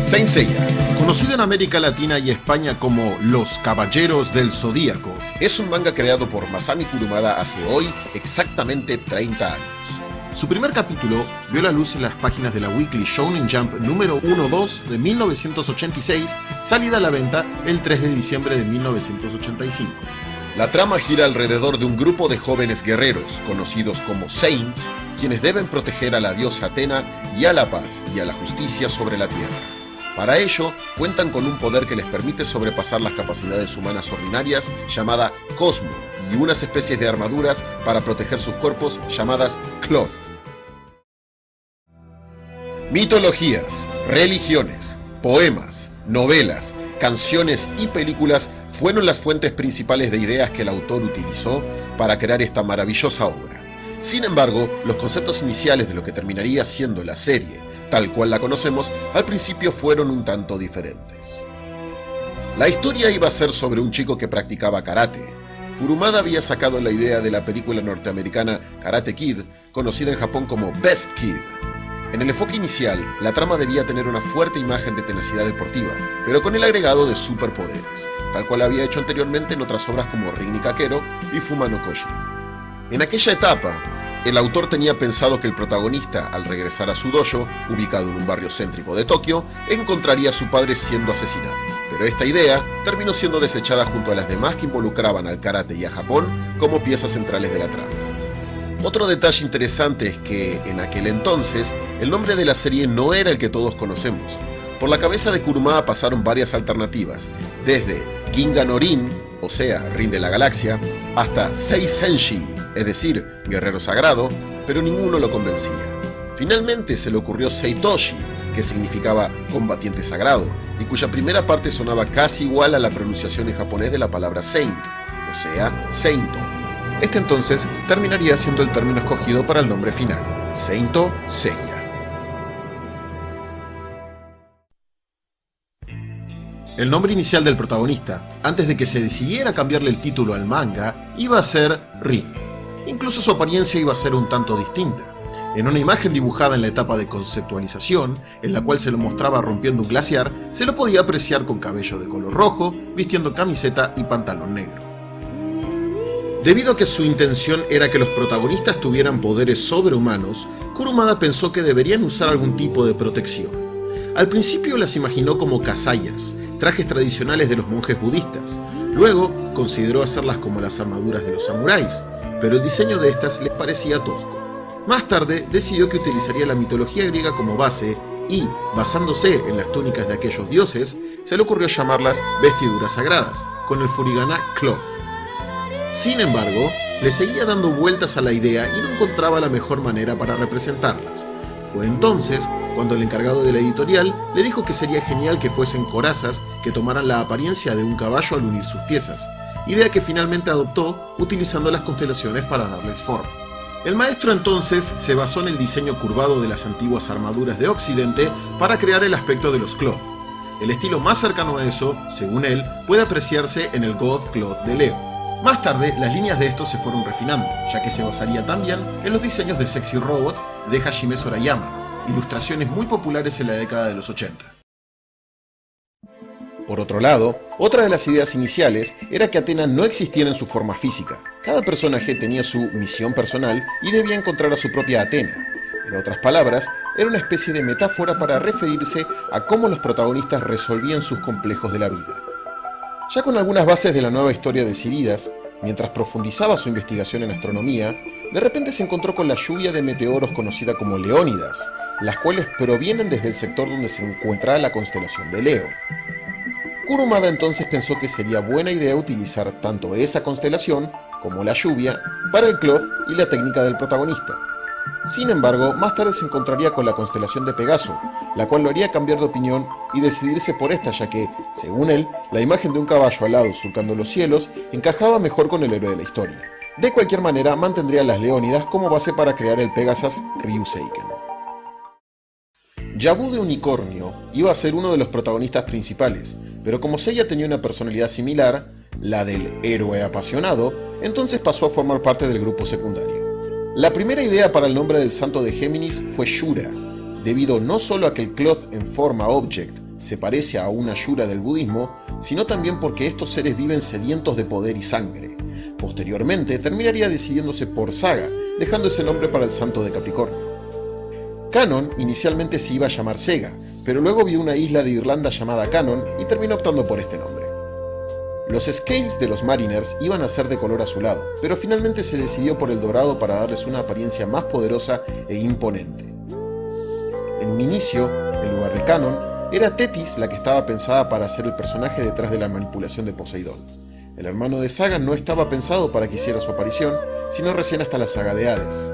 Saint Seiya, conocido en América Latina y España como Los Caballeros del Zodíaco, es un manga creado por Masami Kurumada hace hoy exactamente 30 años. Su primer capítulo vio la luz en las páginas de la Weekly Shonen Jump número 1-2 de 1986, salida a la venta el 3 de diciembre de 1985. La trama gira alrededor de un grupo de jóvenes guerreros, conocidos como Saints, quienes deben proteger a la diosa Atena y a la paz y a la justicia sobre la tierra. Para ello, cuentan con un poder que les permite sobrepasar las capacidades humanas ordinarias, llamada Cosmo, y unas especies de armaduras para proteger sus cuerpos, llamadas Cloth. Mitologías, religiones, poemas, novelas, canciones y películas fueron las fuentes principales de ideas que el autor utilizó para crear esta maravillosa obra. Sin embargo, los conceptos iniciales de lo que terminaría siendo la serie, tal cual la conocemos, al principio fueron un tanto diferentes. La historia iba a ser sobre un chico que practicaba karate. Kurumada había sacado la idea de la película norteamericana Karate Kid, conocida en Japón como Best Kid. En el enfoque inicial, la trama debía tener una fuerte imagen de tenacidad deportiva, pero con el agregado de superpoderes, tal cual había hecho anteriormente en otras obras como Rin Kakero y Fuma no Koji. En aquella etapa, el autor tenía pensado que el protagonista, al regresar a su dojo, ubicado en un barrio céntrico de Tokio, encontraría a su padre siendo asesinado. Pero esta idea terminó siendo desechada junto a las demás que involucraban al karate y a Japón como piezas centrales de la trama. Otro detalle interesante es que, en aquel entonces, el nombre de la serie no era el que todos conocemos. Por la cabeza de Kurumada pasaron varias alternativas, desde Ginga no Rin, o sea, Rin de la Galaxia, hasta Sei Senshi, es decir, Guerrero Sagrado, pero ninguno lo convencía. Finalmente se le ocurrió Seitoshi, que significaba combatiente sagrado, y cuya primera parte sonaba casi igual a la pronunciación en japonés de la palabra Saint, o sea, Seinto. Este entonces terminaría siendo el término escogido para el nombre final, Seinto Seiya. El nombre inicial del protagonista, antes de que se decidiera cambiarle el título al manga, iba a ser Rin. Incluso su apariencia iba a ser un tanto distinta. En una imagen dibujada en la etapa de conceptualización, en la cual se lo mostraba rompiendo un glaciar, se lo podía apreciar con cabello de color rojo, vistiendo camiseta y pantalón negro. Debido a que su intención era que los protagonistas tuvieran poderes sobrehumanos, Kurumada pensó que deberían usar algún tipo de protección. Al principio las imaginó como kazayas, trajes tradicionales de los monjes budistas. Luego consideró hacerlas como las armaduras de los samuráis, pero el diseño de estas les parecía tosco. Más tarde decidió que utilizaría la mitología griega como base y, basándose en las túnicas de aquellos dioses, se le ocurrió llamarlas vestiduras sagradas, con el furigana Cloth. Sin embargo, le seguía dando vueltas a la idea y no encontraba la mejor manera para representarlas. Fue entonces cuando el encargado de la editorial le dijo que sería genial que fuesen corazas que tomaran la apariencia de un caballo al unir sus piezas, idea que finalmente adoptó utilizando las constelaciones para darles forma. El maestro entonces se basó en el diseño curvado de las antiguas armaduras de Occidente para crear el aspecto de los Cloth. El estilo más cercano a eso, según él, puede apreciarse en el God Cloth de Leo. Más tarde, las líneas de estos se fueron refinando, ya que se basaría también en los diseños de Sexy Robot de Hajime Sorayama, ilustraciones muy populares en la década de los 80. Por otro lado, otra de las ideas iniciales era que Atena no existiera en su forma física. Cada personaje tenía su misión personal y debía encontrar a su propia Atena. En otras palabras, era una especie de metáfora para referirse a cómo los protagonistas resolvían sus complejos de la vida. Ya con algunas bases de la nueva historia decididas, mientras profundizaba su investigación en astronomía, de repente se encontró con la lluvia de meteoros conocida como Leónidas, las cuales provienen desde el sector donde se encuentra la constelación de Leo. Kurumada entonces pensó que sería buena idea utilizar tanto esa constelación como la lluvia para el Cloth y la técnica del protagonista. Sin embargo, más tarde se encontraría con la constelación de Pegaso, la cual lo haría cambiar de opinión y decidirse por esta, ya que, según él, la imagen de un caballo alado surcando los cielos encajaba mejor con el héroe de la historia. De cualquier manera, mantendría las Leónidas como base para crear el Pegasus Ryuseiken. Yabu de Unicornio iba a ser uno de los protagonistas principales, pero como Seiya tenía una personalidad similar, la del héroe apasionado, entonces pasó a formar parte del grupo secundario. La primera idea para el nombre del santo de Géminis fue Shura, debido no solo a que el Cloth en forma object se parece a una Yura del budismo, sino también porque estos seres viven sedientos de poder y sangre. Posteriormente terminaría decidiéndose por Saga, dejando ese nombre para el santo de Capricornio. Canon inicialmente se iba a llamar Sega, pero luego vio una isla de Irlanda llamada Canon y terminó optando por este nombre. Los scales de los Mariners iban a ser de color azulado, pero finalmente se decidió por el dorado para darles una apariencia más poderosa e imponente. En un inicio, en lugar de Canon, era Tethys la que estaba pensada para ser el personaje detrás de la manipulación de Poseidón. El hermano de Saga no estaba pensado para que hiciera su aparición, sino recién hasta la saga de Hades.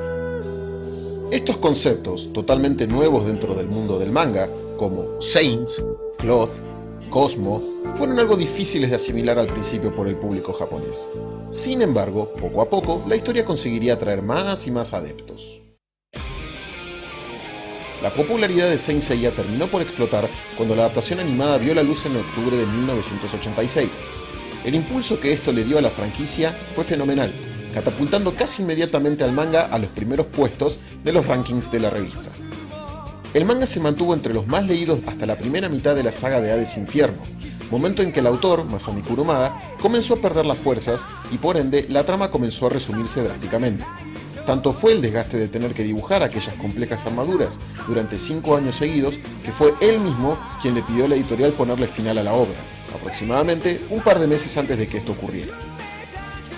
Estos conceptos, totalmente nuevos dentro del mundo del manga, como Saints, Cloth, Cosmo, fueron algo difíciles de asimilar al principio por el público japonés. Sin embargo, poco a poco, la historia conseguiría atraer más y más adeptos. La popularidad de Saint Seiya terminó por explotar cuando la adaptación animada vio la luz en octubre de 1986. El impulso que esto le dio a la franquicia fue fenomenal, catapultando casi inmediatamente al manga a los primeros puestos de los rankings de la revista. El manga se mantuvo entre los más leídos hasta la primera mitad de la saga de Hades Infierno, momento en que el autor, Masami Kurumada, comenzó a perder las fuerzas y por ende la trama comenzó a resumirse drásticamente. Tanto fue el desgaste de tener que dibujar aquellas complejas armaduras durante 5 años seguidos que fue él mismo quien le pidió a la editorial ponerle final a la obra, aproximadamente un par de meses antes de que esto ocurriera.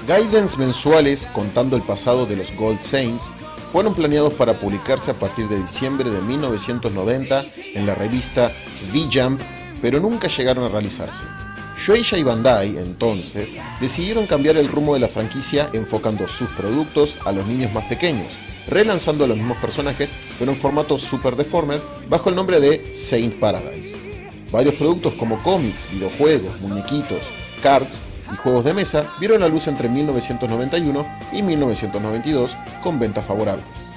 Guidance mensuales contando el pasado de los Gold Saints fueron planeados para publicarse a partir de diciembre de 1990 en la revista V-Jump, pero nunca llegaron a realizarse. Shueisha y Bandai, entonces, decidieron cambiar el rumbo de la franquicia enfocando sus productos a los niños más pequeños, relanzando a los mismos personajes, pero en formato Super Deformed, bajo el nombre de Saint Paradise. Varios productos como cómics, videojuegos, muñequitos, cards y juegos de mesa vieron la luz entre 1991 y 1992 con ventas favorables.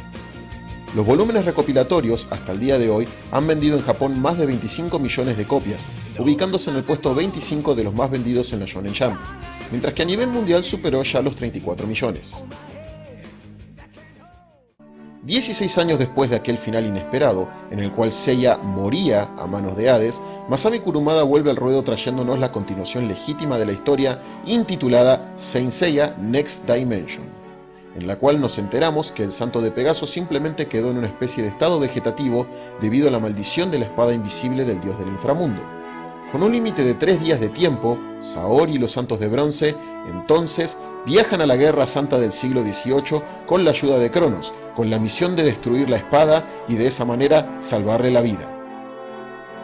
Los volúmenes recopilatorios, hasta el día de hoy, han vendido en Japón más de 25 millones de copias, ubicándose en el puesto 25 de los más vendidos en la Shonen Jump, mientras que a nivel mundial superó ya los 34 millones. 16 años después de aquel final inesperado, en el cual Seiya moría a manos de Hades, Masami Kurumada vuelve al ruedo trayéndonos la continuación legítima de la historia intitulada Saint Seiya Next Dimension, en la cual nos enteramos que el Santo de Pegaso simplemente quedó en una especie de estado vegetativo debido a la maldición de la espada invisible del dios del inframundo. Con un límite de 3 días de tiempo, Saori y los Santos de Bronce, entonces, viajan a la Guerra Santa del siglo XVIII con la ayuda de Cronos, con la misión de destruir la espada y de esa manera salvarle la vida.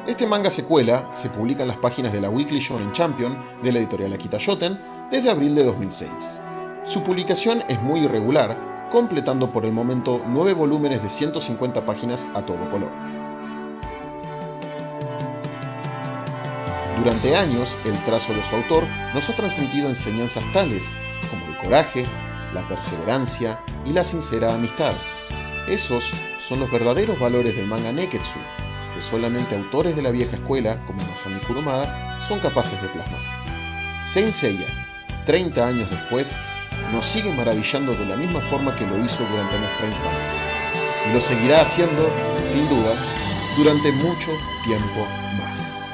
Este manga secuela se publica en las páginas de la Weekly Shonen Champion de la editorial Akita Shoten desde abril de 2006. Su publicación es muy irregular, completando por el momento 9 volúmenes de 150 páginas a todo color. Durante años, el trazo de su autor nos ha transmitido enseñanzas tales como el coraje, la perseverancia y la sincera amistad. Esos son los verdaderos valores del manga Neketsu, que solamente autores de la vieja escuela, como Masami Kurumada, son capaces de plasmar. Saint Seiya, 30 años después, nos sigue maravillando de la misma forma que lo hizo durante nuestra infancia. Y lo seguirá haciendo, sin dudas, durante mucho tiempo más.